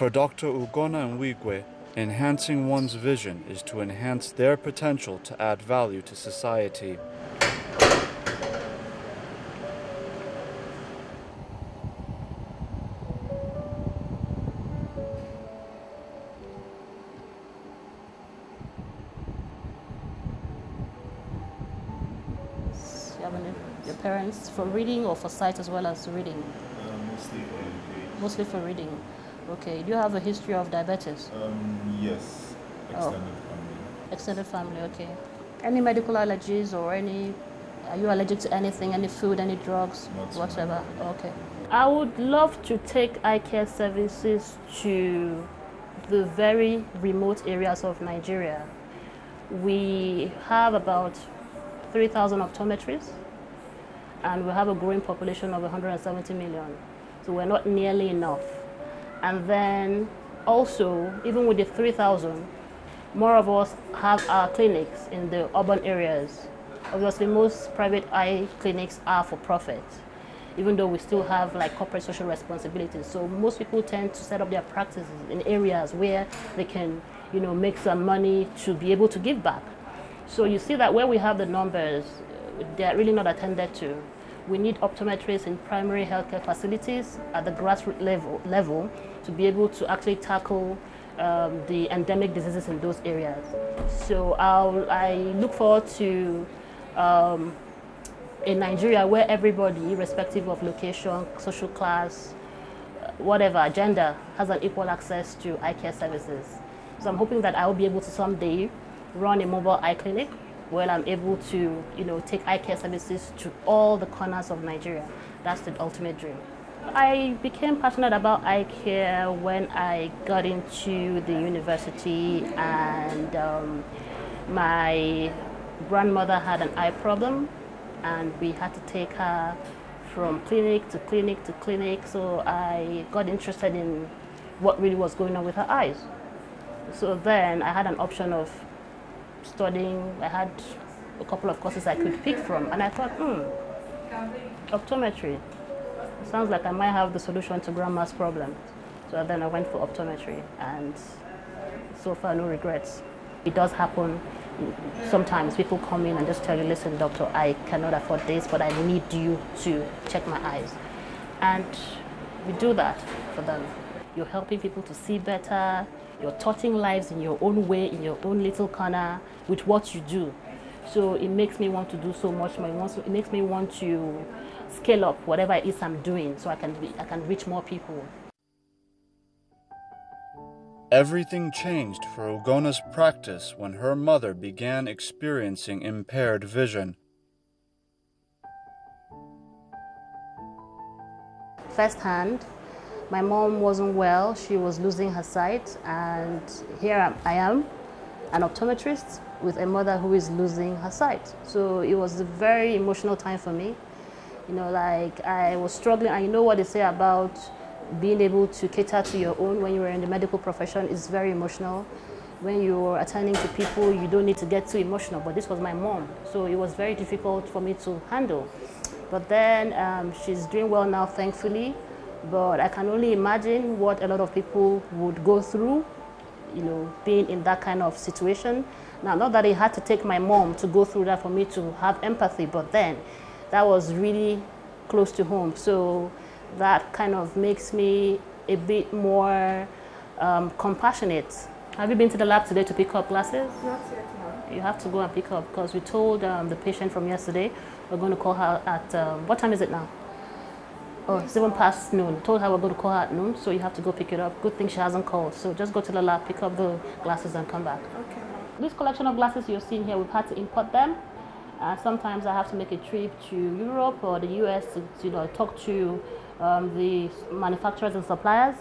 For Dr. Ugonna Nwigwe, enhancing one's vision is to enhance their potential to add value to society. Your parents for reading or for sight as well as reading? Mostly for reading. Mostly for reading. Okay. Do you have a history of diabetes? Yes. Extended family. Extended family, okay. Any medical allergies or are you allergic to anything, any food, any drugs, whatever? Okay. I would love to take eye care services to the very remote areas of Nigeria. We have about 3,000 optometrists, and we have a growing population of 170 million. So we're not nearly enough. And then also, even with the 3,000, more of us have our clinics in the urban areas. Obviously, most private eye clinics are for profit, even though we still have like corporate social responsibilities. So most people tend to set up their practices in areas where they can, make some money to be able to give back. So you see that where we have the numbers, they're really not attended to. We need optometrists in primary healthcare facilities at the grassroots level to be able to actually tackle the endemic diseases in those areas. So I look forward to in Nigeria where everybody, irrespective of location, social class, whatever, gender, has an equal access to eye care services. So I'm hoping that I will be able to someday run a mobile eye clinic where I'm able to, take eye care services to all the corners of Nigeria. That's the ultimate dream. I became passionate about eye care when I got into the university, and my grandmother had an eye problem, and we had to take her from clinic to clinic to clinic. So I got interested in what really was going on with her eyes. So then I had an option of studying. I had a couple of courses I could pick from, and I thought, optometry. It sounds like I might have the solution to grandma's problem. So then I went for optometry, and so far no regrets. It does happen. Sometimes people come in and just tell you, listen, doctor, I cannot afford this, but I need you to check my eyes. And we do that for them. You're helping people to see better. You're touching lives in your own way, in your own little corner, with what you do. So it makes me want to do so much more. It makes me want to scale up whatever it is I'm doing, so I can reach more people. Everything changed for Ugonna's practice when her mother began experiencing impaired vision. Firsthand, my mom wasn't well. She was losing her sight, and here I am, an optometrist with a mother who is losing her sight. So it was a very emotional time for me. I was struggling, and you know what they say about being able to cater to your own when you were in the medical profession is very emotional. When you're attending to people, you don't need to get too emotional, but this was my mom, so it was very difficult for me to handle. But then she's doing well now, thankfully, but I can only imagine what a lot of people would go through, being in that kind of situation. Now, not that it had to take my mom to go through that for me to have empathy, but then that was really close to home. So that kind of makes me a bit more compassionate. Have you been to the lab today to pick up glasses? Not yet, no. You have to go and pick up, because we told the patient from yesterday we're going to call her at, what time is it now? Oh, it's even past noon. Told her we're going to call her at noon, so you have to go pick it up. Good thing she hasn't called. So just go to the lab, pick up the glasses and come back. Okay. This collection of glasses you're seeing here, we've had to import them. Sometimes I have to make a trip to Europe or the US to talk to the manufacturers and suppliers,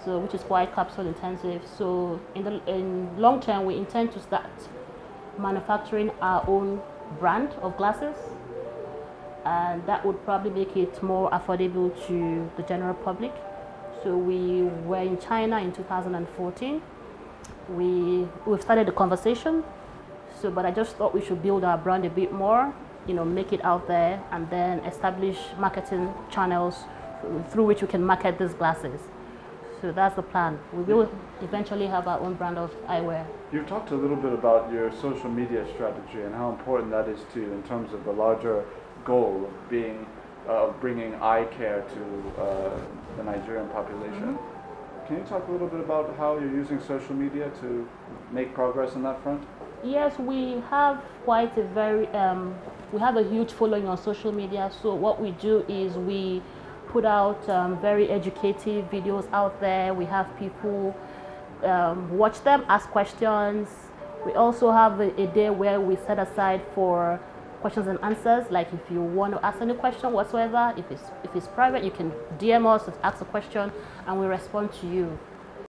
so which is quite capital intensive. So in long term, we intend to start manufacturing our own brand of glasses, and that would probably make it more affordable to the general public. So we were in China in 2014. We've started the conversation. So, but I just thought we should build our brand a bit more, make it out there, and then establish marketing channels through which we can market these glasses. So that's the plan. We will eventually have our own brand of eyewear. You've talked a little bit about your social media strategy and how important that is to you in terms of the larger goal of being bringing eye care to the Nigerian population. Can you talk a little bit about how you're using social media to make progress on that front? Yes, we have quite a we have a huge following on social media. So what we do is we put out very educative videos out there. We have people watch them, ask questions. We also have a day where we set aside for questions and answers. Like if you want to ask any question whatsoever, if it's private, you can DM us, ask a question, and we respond to you.